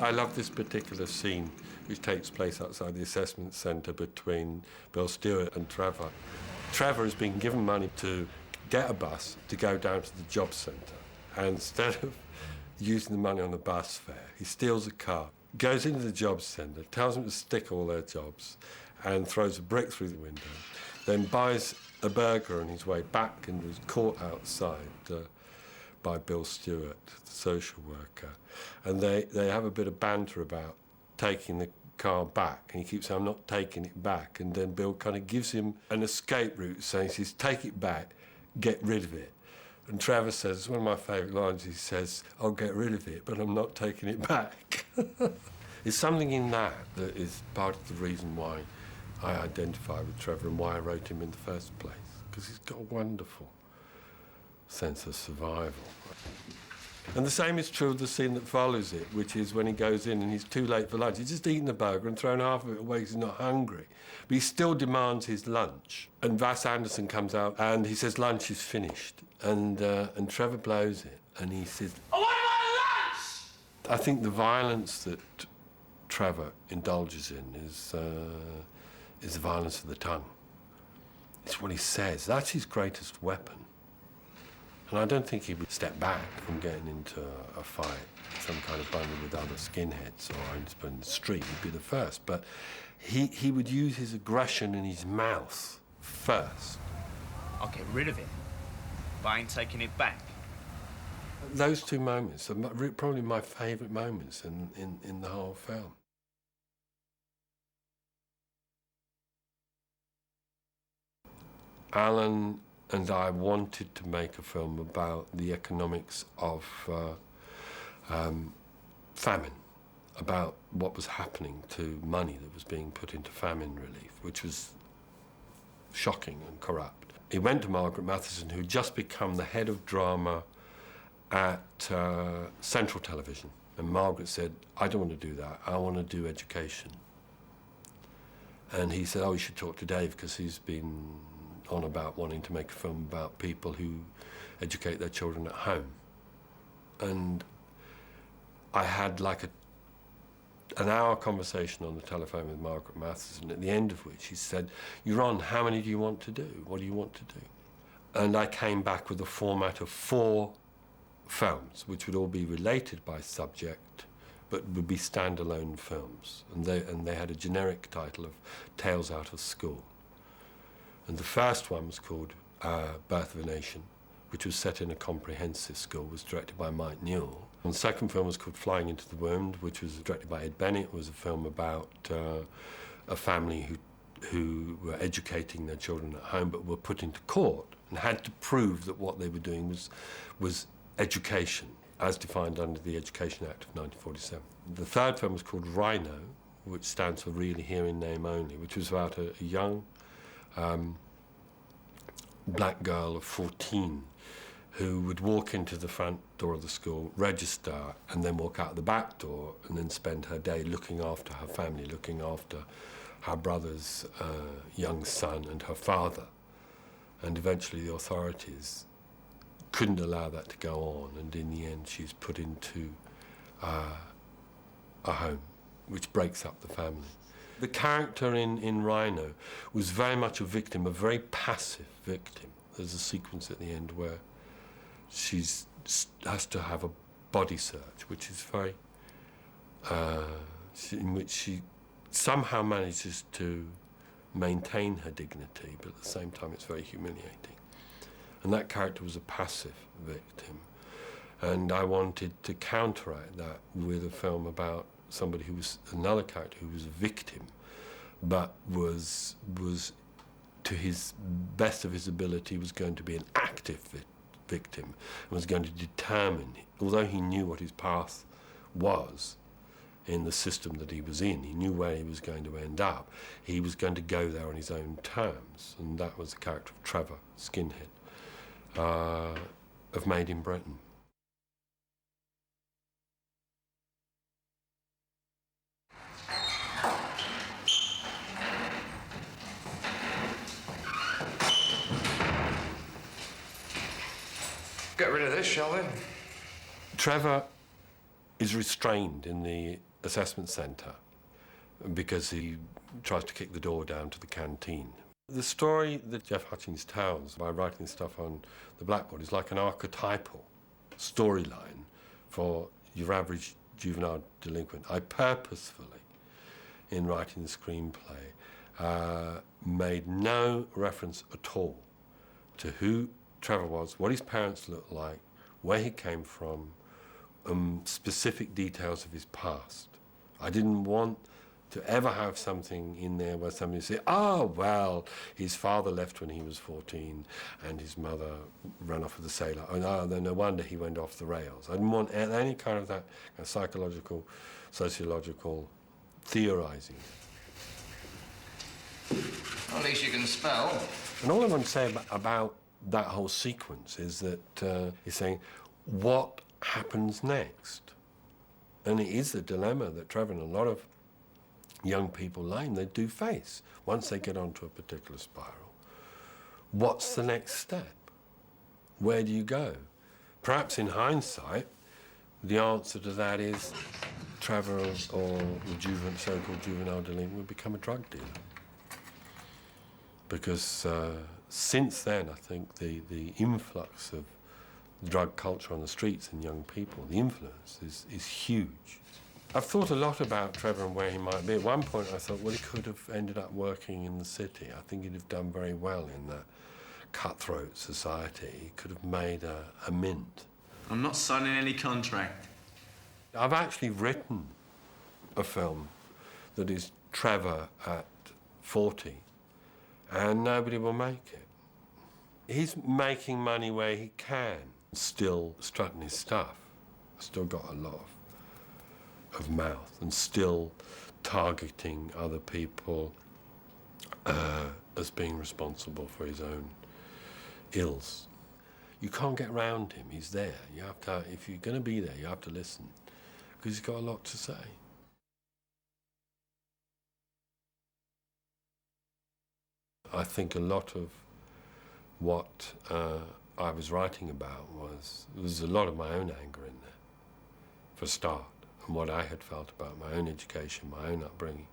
I love this particular scene, which takes place outside the assessment centre between Bill Stewart and Trevor. Trevor has been given money to get a bus to go down to the job centre, and instead of using the money on the bus fare, he steals a car, goes into the job centre, tells them to stick all their jobs, and throws a brick through the window, then buys a burger on his way back and was caught outside by Bill Stewart, the social worker. And they have a bit of banter about taking the car back, and he keeps saying, I'm not taking it back. And then Bill kind of gives him an escape route, saying, he says, take it back, get rid of it. And Trevor says, it's one of my favourite lines, he says, I'll get rid of it, but I'm not taking it back. There's something in that that is part of the reason why I identify with Trevor and why I wrote him in the first place, because he's got a wonderful sense of survival. And the same is true of the scene that follows it, which is when he goes in and he's too late for lunch. He's just eaten the burger and thrown half of it away because he's not hungry. But he still demands his lunch. And Vas Anderson comes out and he says, lunch is finished. And Trevor blows it and he says, I want my lunch! I think the violence that Trevor indulges in is the violence of the tongue. It's what he says. That's his greatest weapon. And I don't think he would step back from getting into a fight, some kind of bundle with other skinheads or in the street. He'd be the first. But he would use his aggression in his mouth first. I'll get rid of it, but I ain't taking it back. Those two moments are probably my favourite moments in the whole film. Alan and I wanted to make a film about the economics of famine, about what was happening to money that was being put into famine relief, which was shocking and corrupt. He went to Margaret Matheson, who'd just become the head of drama at Central Television. And Margaret said, I don't want to do that, I want to do education. And he said, oh, you should talk to Dave, because he's been on about wanting to make a film about people who educate their children at home. And I had like an hour conversation on the telephone with Margaret Matheson, at the end of which he said, you're on, how many do you want to do? What do you want to do? And I came back with a format of 4 films, which would all be related by subject, but would be standalone films. And they had a generic title of Tales Out of School. And the first one was called Birth of a Nation, which was set in a comprehensive school, was directed by Mike Newell. And the second film was called Flying into the Wind, which was directed by Ed Bennett. It was a film about a family who were educating their children at home, but were put into court and had to prove that what they were doing was education, as defined under the Education Act of 1947. The third film was called Rhino, which stands for Really Hearing Name Only, which was about a young black girl of 14 who would walk into the front door of the school, register, and then walk out the back door and then spend her day looking after her family, looking after her brother's young son and her father. And eventually the authorities couldn't allow that to go on, and in the end she's put into a home which breaks up the family. The character in Rhino was very much a victim, a very passive victim. There's a sequence at the end where she has to have a body search, which is very, in which she somehow manages to maintain her dignity, but at the same time it's very humiliating. And that character was a passive victim. And I wanted to counteract that with a film about somebody who was another character who was a victim, but was to his best of his ability was going to be an active victim and was going to determine, although he knew what his path was in the system that he was in, he knew where he was going to end up, he was going to go there on his own terms. And that was the character of Trevor, skinhead, of Made in Britain. Get rid of this, shall we? Trevor is restrained in the assessment centre because he tries to kick the door down to the canteen. The story that Jeff Hutchings tells by writing stuff on the blackboard is like an archetypal storyline for your average juvenile delinquent. I purposefully, in writing the screenplay, made no reference at all to who Trevor was, what his parents looked like, where he came from, specific details of his past. I didn't want to ever have something in there where somebody would say, oh, well, his father left when he was 14 and his mother ran off with a sailor. Oh, no wonder he went off the rails. I didn't want any kind of that kind of psychological, sociological theorising. Well, at least you can spell. And all I want to say about that whole sequence is that he's saying, what happens next? And it is the dilemma that Trevor and a lot of young people they do face once they get onto a particular spiral. What's the next step? Where do you go? Perhaps in hindsight, the answer to that is Trevor or the so-called juvenile delinquent would become a drug dealer. Because since then, I think the influx of drug culture on the streets and young people, the influence is huge. I've thought a lot about Trevor and where he might be. At one point I thought, well, he could have ended up working in the city. I think he'd have done very well in that cutthroat society. He could have made a mint. I'm not signing any contract. I've actually written a film that is Trevor at 40, and nobody will make it. He's making money where he can, still strutting his stuff. Still got a lot of mouth and still targeting other people as being responsible for his own ills. You can't get around him, he's there. You have to, if you're going to be there, you have to listen, because he's got a lot to say. I think a lot of what I was writing about was a lot of my own anger in there, for a start, and what I had felt about my own education, my own upbringing,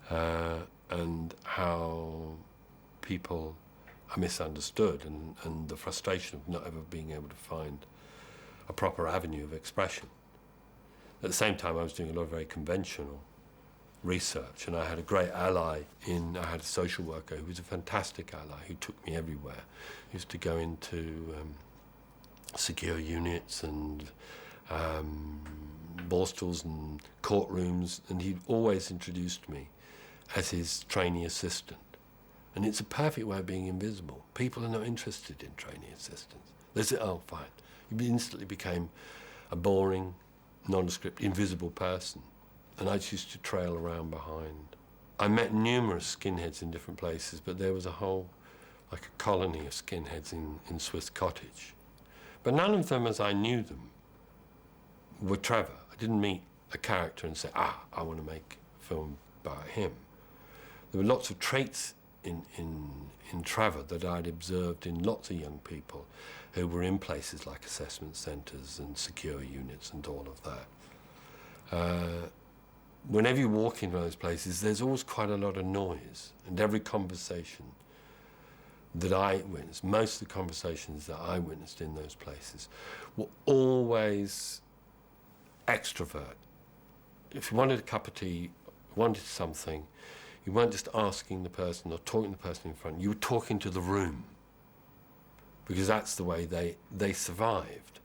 and how people are misunderstood, and the frustration of not ever being able to find a proper avenue of expression. At the same time, I was doing a lot of very conventional research, and I had a great ally I had a social worker who was a fantastic ally, who took me everywhere. He used to go into secure units and ball stalls and courtrooms, and he always introduced me as his trainee assistant. And it's a perfect way of being invisible. People are not interested in trainee assistants. They say, oh, fine. You instantly became a boring, nondescript, invisible person. And I just used to trail around behind. I met numerous skinheads in different places, but there was a whole, like a colony of skinheads in Swiss Cottage. But none of them, as I knew them, were Trevor. I didn't meet a character and say, I want to make a film about him. There were lots of traits in Trevor that I'd observed in lots of young people who were in places like assessment centres and secure units and all of that. Whenever you walk into those places, there's always quite a lot of noise, and every conversation that I witnessed, most of the conversations that I witnessed in those places, were always extrovert. If you wanted a cup of tea, wanted something, you weren't just asking the person or talking to the person in front, you were talking to the room, because that's the way they survived,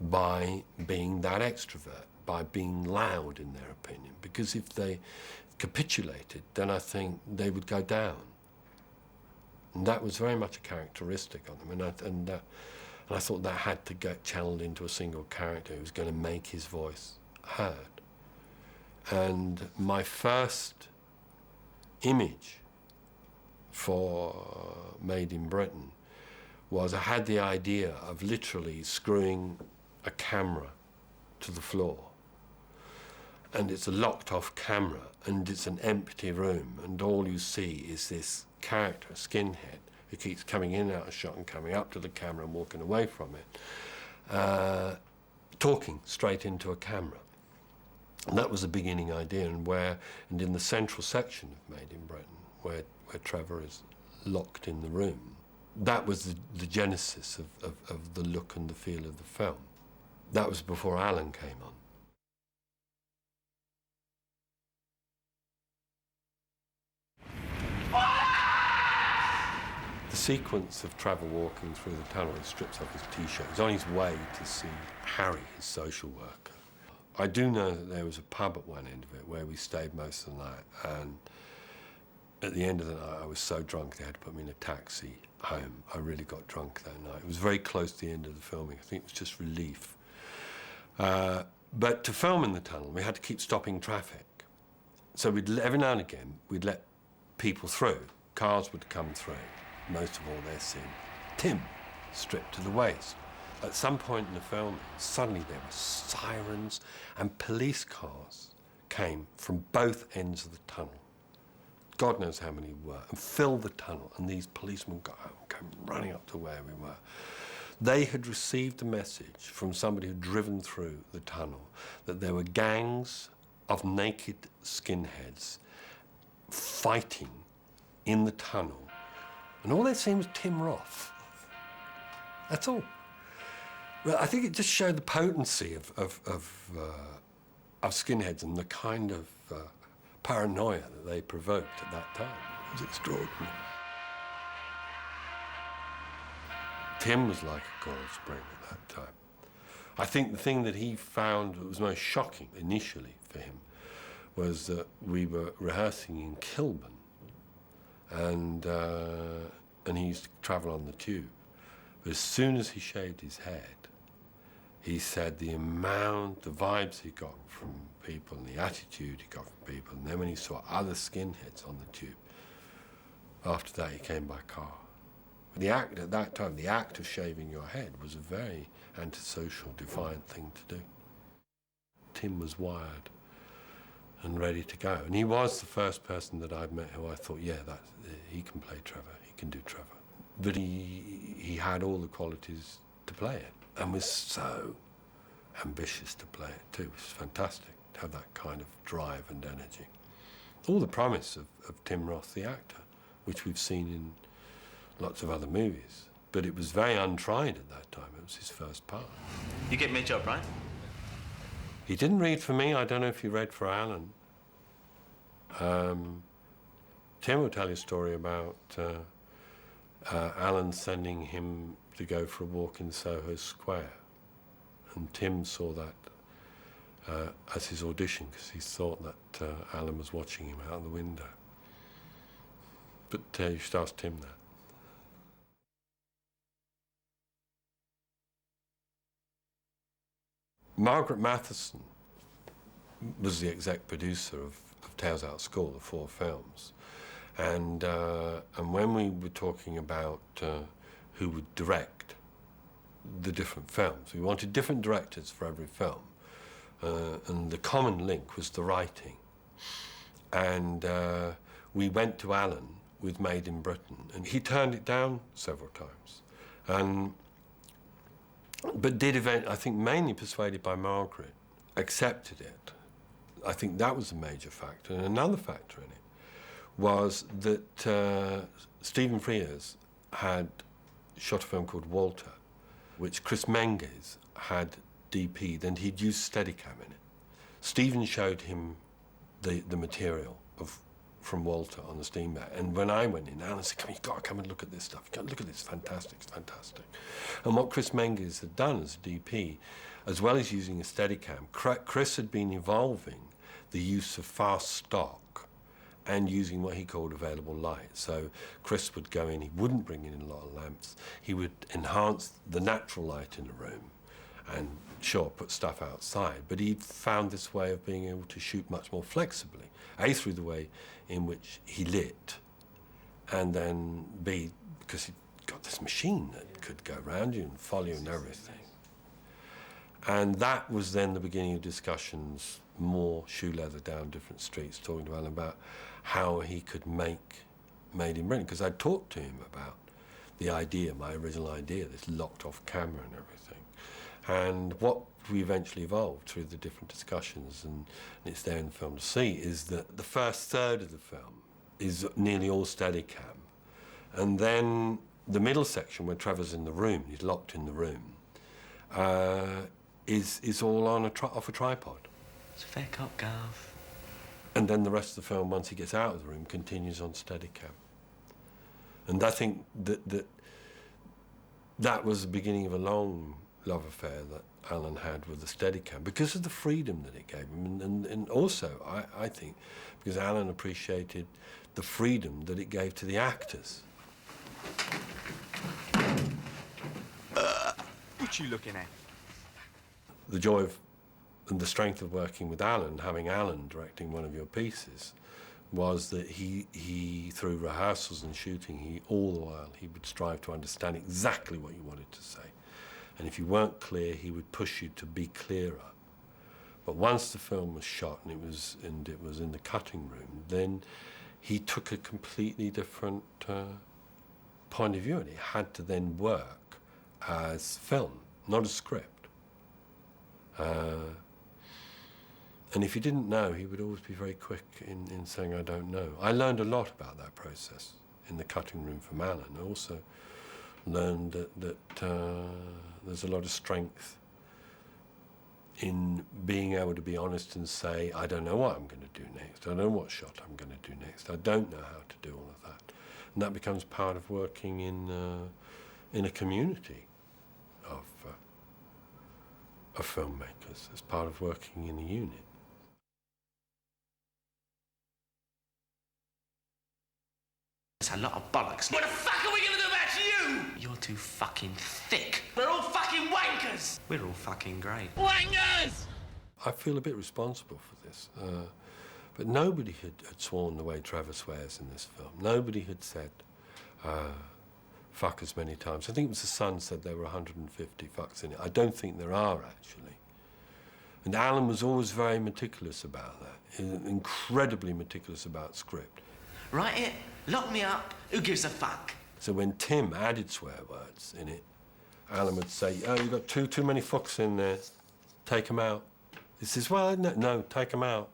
by being that extrovert, by being loud in their opinion. Because if they capitulated, then I think they would go down. And that was very much a characteristic of them. And I thought that had to get channeled into a single character who was going to make his voice heard. And my first image for Made in Britain was I had the idea of literally screwing a camera to the floor. And it's a locked-off camera, and it's an empty room, and all you see is this character, a skinhead, who keeps coming in and out of shot and coming up to the camera and walking away from it, talking straight into a camera. And that was the beginning idea, and in the central section of Made in Britain, where Trevor is locked in the room, that was the genesis of the look and the feel of the film. That was before Alan came on. The sequence of Trevor walking through the tunnel, he strips off his T-shirt. He's on his way to see Harry, his social worker. I do know that there was a pub at one end of it where we stayed most of the night, and at the end of the night I was so drunk they had to put me in a taxi home. I really got drunk that night. It was very close to the end of the filming. I think it was just relief. But to film in the tunnel, we had to keep stopping traffic. So every now and again, we'd let people through. Cars would come through. Most of all, they're seeing Tim stripped to the waist. At some point in the filming, suddenly there were sirens and police cars came from both ends of the tunnel. God knows how many were, and filled the tunnel, and these policemen got out and came running up to where we were. They had received a message from somebody who'd driven through the tunnel that there were gangs of naked skinheads fighting in the tunnel, and all they'd seen was Tim Roth. That's all. Well, I think it just showed the potency of skinheads and the kind of paranoia that they provoked at that time. It was extraordinary. Tim was like a coral spring at that time. I think the thing that he found that was most shocking initially for him was that we were rehearsing in Kilburn, and he used to travel on the tube. But as soon as he shaved his head, he said the vibes he got from people and the attitude he got from people, and then when he saw other skinheads on the tube, after that he came by car. The act at that time, the act of shaving your head was a very antisocial, defiant thing to do. Tim was wired and ready to go. And he was the first person that I'd met who I thought, yeah, he can play Trevor, he can do Trevor. But he had all the qualities to play it, and was so ambitious to play it too. It was fantastic to have that kind of drive and energy. All the promise of Tim Roth, the actor, which we've seen in lots of other movies. But it was very untried at that time. It was his first part. You get me a job, right? He didn't read for me. I don't know if he read for Alan. Tim will tell you a story about Alan sending him to go for a walk in Soho Square. And Tim saw that as his audition because he thought that Alan was watching him out the window. But you should ask Tim that. Margaret Matheson was the exec producer of Tales Out of School, the 4 films. And when we were talking about who would direct the different films, we wanted different directors for every film. And the common link was the writing. And we went to Alan with Made in Britain, and he turned it down several times. But did eventually, I think mainly persuaded by Margaret, accepted it. I think that was a major factor. And another factor in it was that Stephen Frears had shot a film called Walter, which Chris Menges had DP'd, and he'd used Steadicam in it. Stephen showed him the material from Walter on the steam mat, and when I went in, Alan said, you've got to come and look at this stuff. You've got to look at this, it's fantastic, it's fantastic. And what Chris Menges had done as a DP, as well as using a Steadicam, Chris had been evolving the use of fast stock and using what he called available light. So Chris would go in, he wouldn't bring in a lot of lamps, he would enhance the natural light in the room and sure, put stuff outside, but he found this way of being able to shoot much more flexibly, A, through the way in which he lit, and then B, because he'd got this machine that could go around you and follow you and everything. And that was then the beginning of discussions, more shoe leather down different streets, talking to Alan about how he could make Made in Britain, because I'd talked to him about the idea, my original idea, this locked off camera and everything. And what we eventually evolved through the different discussions, and it's there in the film to see, is that the first third of the film is nearly all Steadicam. And then the middle section, where Trevor's in the room, he's locked in the room, is all on off a tripod. It's a fair cop, Garth. And then the rest of the film, once he gets out of the room, continues on Steadicam. And I think that was the beginning of a long love affair that Alan had with the Steadicam, because of the freedom that it gave him, and also, I think, because Alan appreciated the freedom that it gave to the actors. What you looking at? The joy of and the strength of working with Alan, having Alan directing one of your pieces, was that he through rehearsals and shooting, all the while, he would strive to understand exactly what you wanted to say. And if you weren't clear, he would push you to be clearer. But once the film was shot and it was in the cutting room, then he took a completely different point of view, and it had to then work as film, not a script. And if he didn't know, he would always be very quick in saying, I don't know. I learned a lot about that process in the cutting room from Alan. I also learned that there's a lot of strength in being able to be honest and say, I don't know what I'm going to do next. I don't know what shot I'm going to do next. I don't know how to do all of that. And that becomes part of working in a community of filmmakers, as part of working in a unit. It's a lot of bollocks. What the fuck are we gonna do about you? You're too fucking thick. We're all fucking wankers. We're all fucking great. Wankers! I feel a bit responsible for this, but nobody had sworn the way Trevor swears in this film. Nobody had said fuck as many times. I think it was the Sun said there were 150 fucks in it. I don't think there are, actually. And Alan was always very meticulous about that, incredibly meticulous about script. Write it, lock me up, who gives a fuck? So when Tim added swear words in it, Alan would say, oh, you've got too many fucks in there, take them out. He says, well, no, take them out.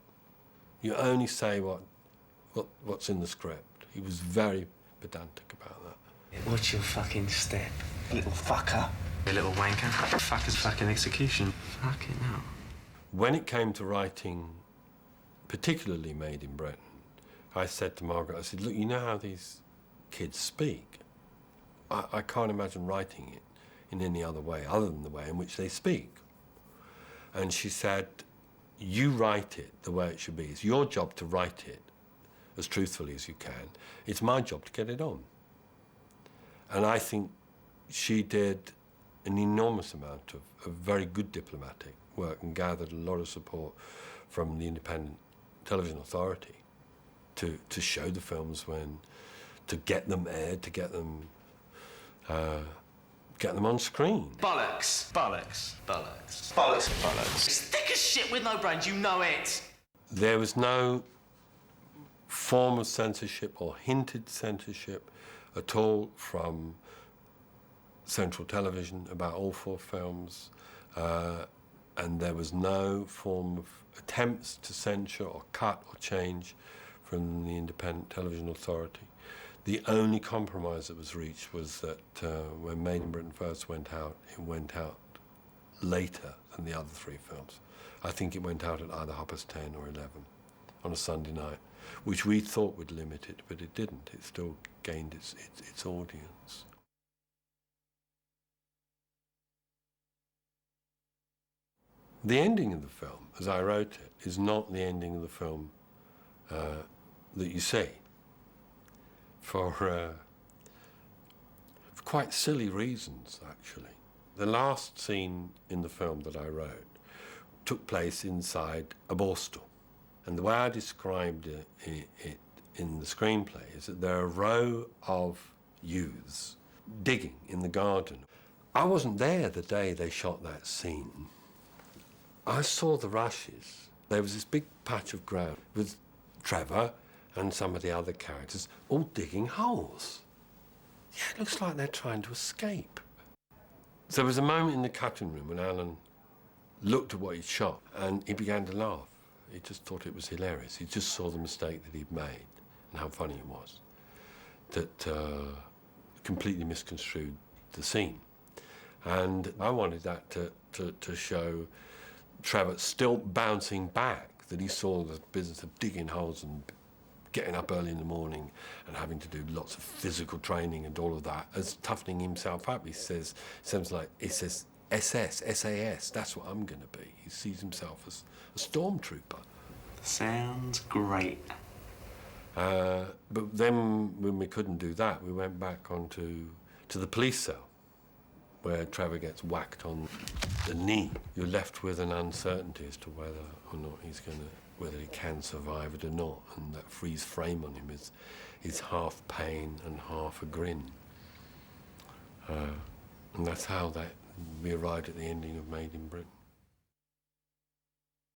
You only say what's in the script. He was very pedantic about that. What's your fucking step, little fucker? You little wanker. Fucker's fucking execution. Fucking hell. When it came to writing, particularly Made in Britain, I said to Margaret, I said, look, you know how these kids speak? I can't imagine writing it in any other way other than the way in which they speak. And she said, you write it the way it should be. It's your job to write it as truthfully as you can. It's my job to get it on. And I think she did an enormous amount of very good diplomatic work and gathered a lot of support from the Independent Television Authority to show the films to get them aired, to get them on screen. Bollocks. Bollocks. Bollocks. Bollocks. Bollocks. It's thick as shit with no brains, you know it. There was no form of censorship or hinted censorship at all from Central Television about all 4 films, and there was no form of attempts to censure or cut or change from the Independent Television Authority. The only compromise that was reached was that when Made in Britain first went out, it went out later than the other 3 films. I think it went out at either 10:30 or 11 on a Sunday night, which we thought would limit it, but it didn't. It still gained its audience. The ending of the film, as I wrote it, is not the ending of the film that you see, for quite silly reasons, actually. The last scene in the film that I wrote took place inside a borstal. And the way I described it in the screenplay is that there are a row of youths digging in the garden. I wasn't there the day they shot that scene. I saw the rushes. There was this big patch of ground with Trevor and some of the other characters all digging holes. Yeah, it looks like they're trying to escape. So there was a moment in the cutting room when Alan looked at what he'd shot and he began to laugh. He just thought it was hilarious. He just saw the mistake that he'd made and how funny it was. That completely misconstrued the scene. And I wanted that to show Trevor still bouncing back, that he saw the business of digging holes and getting up early in the morning and having to do lots of physical training and all of that as toughening himself up. He says SS, SAS, that's what I'm going to be. He sees himself as a stormtrooper. Sounds great. But then when we couldn't do that, we went back onto the police cell where Trevor gets whacked on the knee. You're left with an uncertainty as to whether or not whether he can survive it or not. And that freeze frame on him is half pain and half a grin. And that's how we arrived at the ending of Made in Britain.